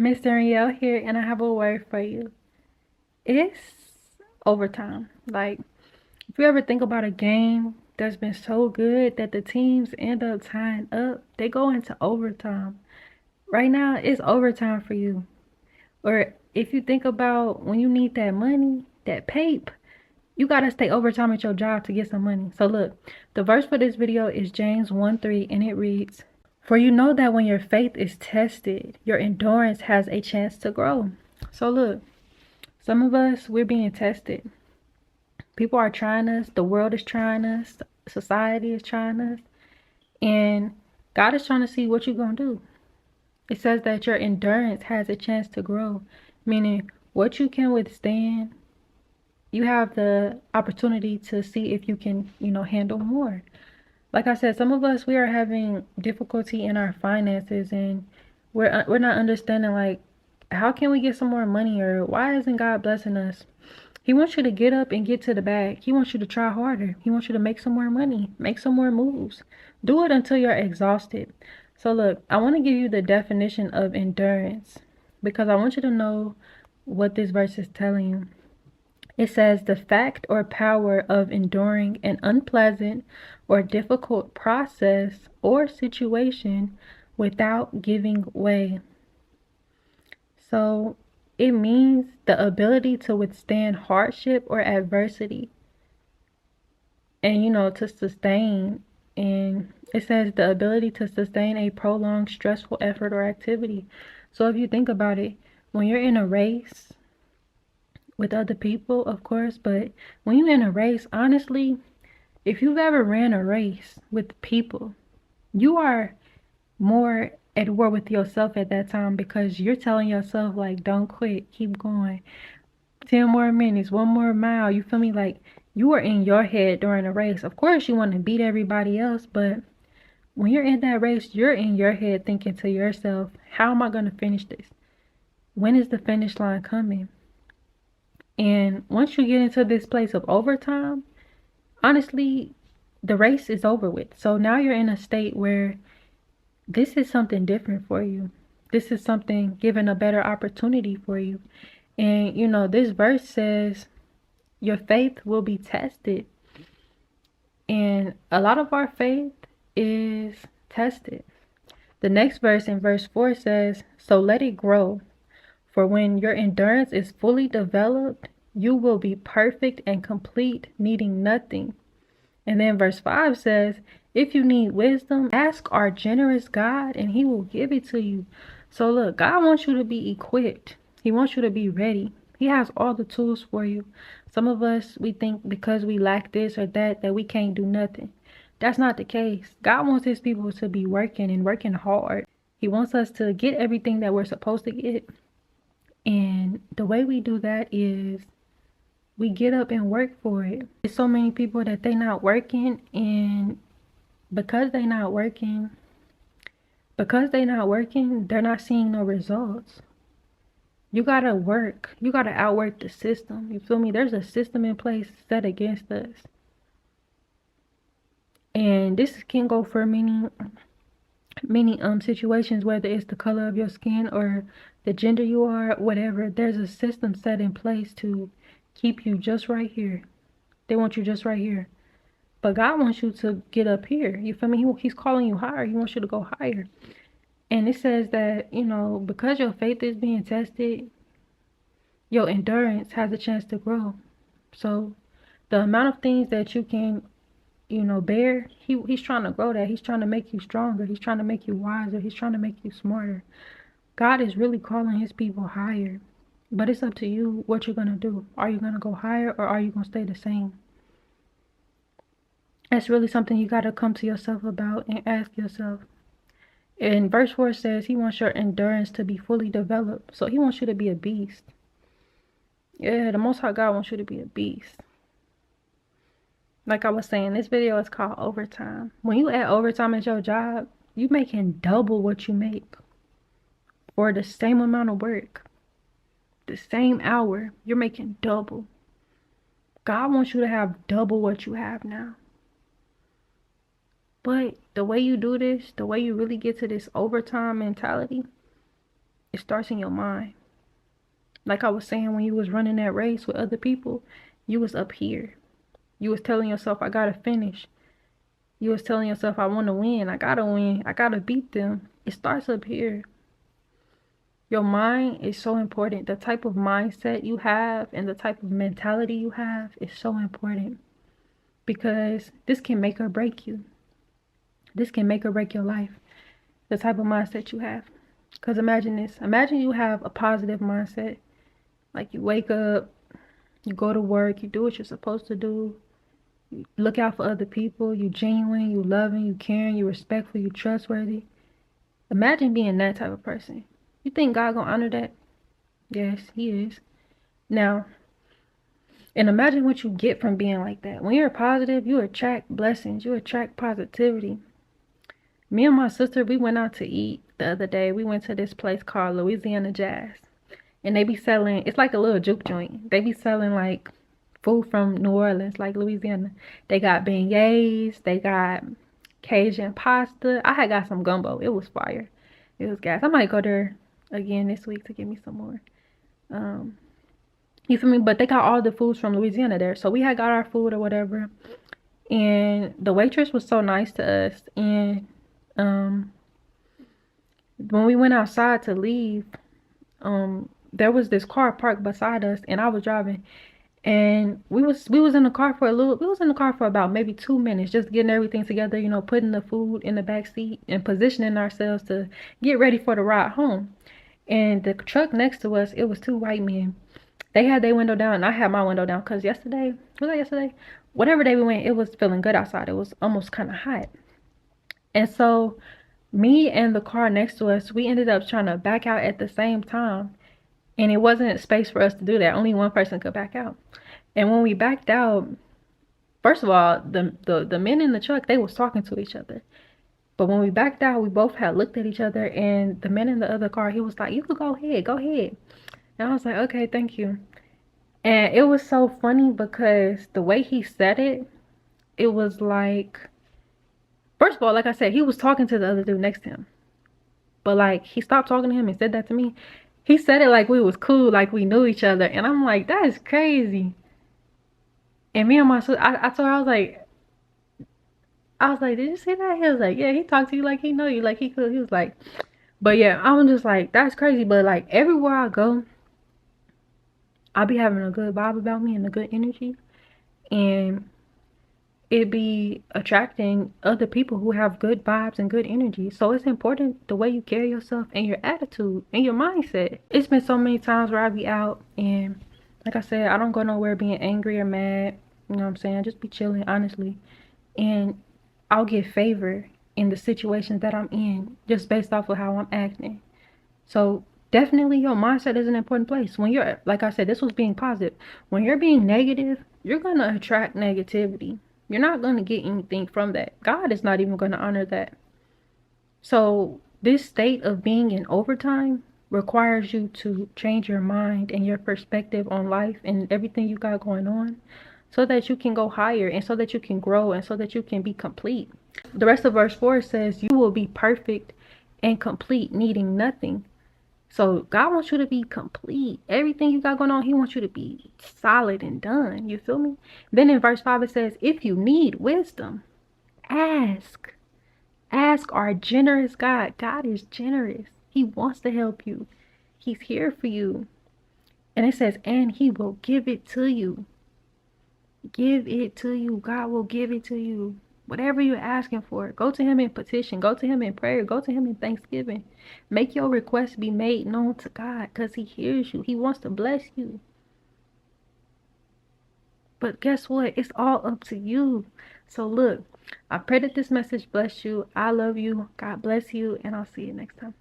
Miss Danreael here, and I have a word for you. It's overtime. Like, if you ever think about a game that's been so good that the teams end up tying up, they go into overtime. Right now, it's overtime for you. Or if you think about when you need that money, that pape, you gotta stay overtime at your job to get some money. So look, the verse for this video is James 1:3, and it reads, "For you know that when your faith is tested, your endurance has a chance to grow." So look, some of us, we're being tested. People are trying us, the world is trying us, society is trying us, and God is trying to see what you're gonna do. It says that your endurance has a chance to grow, meaning what you can withstand, you have the opportunity to see if you can, handle more. Like I said, some of us, we are having difficulty in our finances, and we're not understanding, like, how can we get some more money, or why isn't God blessing us? He wants you to get up and get to the bag. He wants you to try harder. He wants you to make some more money, make some more moves. Do it until you're exhausted. So look, I want to give you the definition of endurance because I want you to know what this verse is telling you. It says the fact or power of enduring an unpleasant or difficult process or situation without giving way. So it means the ability to withstand hardship or adversity and, to sustain. And it says the ability to sustain a prolonged stressful effort or activity. So if you think about it, when you're in a race, with other people, of course, but when you're in a race, honestly, if you've ever ran a race with people, you are more at war with yourself at that time because you're telling yourself, like, don't quit, keep going. 10 more minutes, one more mile. You feel me? Like, you are in your head during a race. Of course, you want to beat everybody else, but when you're in that race, you're in your head thinking to yourself, how am I going to finish this? When is the finish line coming? And once you get into this place of overtime, honestly, the race is over with. So now you're in a state where this is something different for you. This is something given a better opportunity for you. And this verse says your faith will be tested. And a lot of our faith is tested. The next verse in verse 4 says, "So let it grow. For when your endurance is fully developed, you will be perfect and complete, needing nothing." And then verse 5 says, "If you need wisdom, ask our generous God and he will give it to you." So look, God wants you to be equipped. He wants you to be ready. He has all the tools for you. Some of us, we think because we lack this or that, that we can't do nothing. That's not the case. God wants his people to be working and working hard. He wants us to get everything that we're supposed to get. And the way we do that is we get up and work for it. There's so many people that they not working, and because they not working, they're not seeing no results. You gotta work. You gotta outwork the system. You feel me? There's a system in place set against us. And this can go for many situations, whether it's the color of your skin or the gender you are, whatever. There's a system set in place to keep you just right here. They want you just right here. But God wants you to get up here. You feel me? He's calling you higher. He wants you to go higher. And it says that, because your faith is being tested, your endurance has a chance to grow. So the amount of things that you can, bear, he's trying to grow that. He's trying to make you stronger. He's trying to make you wiser. He's trying to make you smarter. God is really calling his people higher. But it's up to you what you're going to do. Are you going to go higher or are you going to stay the same? That's really something you got to come to yourself about and ask yourself. And verse 4 says he wants your endurance to be fully developed. So he wants you to be a beast. Yeah, the Most High God wants you to be a beast. Like I was saying, this video is called overtime. When you add overtime at your job, you making double what you make for the same amount of work. The same hour, you're making double. God wants you to have double what you have now. But the way you do this, the way you really get to this overtime mentality, It starts in your mind. Like I was saying, when you was running that race with other people, you was up here. You was telling yourself, I gotta finish. You was telling yourself, I want to win. I gotta win. I gotta beat them. It starts up here. Your mind is so important. The type of mindset you have and the type of mentality you have is so important, because this can make or break you. This can make or break your life. The type of mindset you have. Because imagine this. Imagine you have a positive mindset. Like you wake up, you go to work, you do what you're supposed to do. You look out for other people. You genuine, you loving, you caring, you respectful, you trustworthy. Imagine being that type of person. You think God gonna honor that? Yes, he is. Now, and imagine what you get from being like that. When you're positive, you attract blessings. You attract positivity. Me and my sister, we went out to eat the other day. We went to this place called Louisiana Jazz. And they be selling, it's like a little juke joint. They be selling like food from New Orleans, like Louisiana. They got beignets. They got Cajun pasta. I had got some gumbo. It was fire. It was gas. I might go there again this week to get me some more. Um, you feel me? But they got all the foods from Louisiana there. So we had got our food or whatever. And the waitress was so nice to us. And um, when we went outside to leave, there was this car parked beside us, and I was driving. And we was in the car for about maybe 2 minutes, just getting everything together, putting the food in the back seat and positioning ourselves to get ready for the ride home. And the truck next to us, it was two white men. They had their window down, and I had my window down because yesterday, was that yesterday? Whatever day we went, it was feeling good outside. It was almost kind of hot. And so me and the car next to us, we ended up trying to back out at the same time. And it wasn't space for us to do that. Only one person could back out. And when we backed out, first of all, the men in the truck, they was talking to each other. But when we backed out, we both had looked at each other, and the man in the other car, he was like, "You could go ahead, go ahead." And I was like, "Okay, thank you." And it was so funny because the way he said it, it was like, first of all, like I said, he was talking to the other dude next to him. But like he stopped talking to him and said that to me. He said it like we was cool, like we knew each other. And I'm like, that is crazy. And me and my sister, I told her, I was like, did you see that? He was like, yeah, he talked to you like he know you, like he could. He was like, but yeah, I'm just like, that's crazy. But like everywhere I go, I'll be having a good vibe about me and a good energy. And it be attracting other people who have good vibes and good energy. So it's important the way you carry yourself and your attitude and your mindset. It's been so many times where I be out and like I said, I don't go nowhere being angry or mad. You know what I'm saying? I just be chilling, honestly. And I'll get favor in the situations that I'm in just based off of how I'm acting. So definitely your mindset is an important place. When you're, like I said, this was being positive. When you're being negative, you're going to attract negativity. You're not going to get anything from that. God is not even going to honor that. So this state of being in overtime requires you to change your mind and your perspective on life and everything you got going on so that you can go higher and so that you can grow and so that you can be complete. The rest of verse 4 says, you will be perfect and complete, needing nothing. So God wants you to be complete. Everything you got going on, he wants you to be solid and done. You feel me? Then in verse 5 it says, if you need wisdom, ask. Ask our generous God. God is generous. He wants to help you. He's here for you. And it says, and he will give it to you. Give it to you. God will give it to you. Whatever you're asking for, go to him in petition. Go to him in prayer. Go to him in thanksgiving. Make your request be made known to God because he hears you. He wants to bless you. But guess what? It's all up to you. So look, I pray that this message bless you. I love you. God bless you. And I'll see you next time.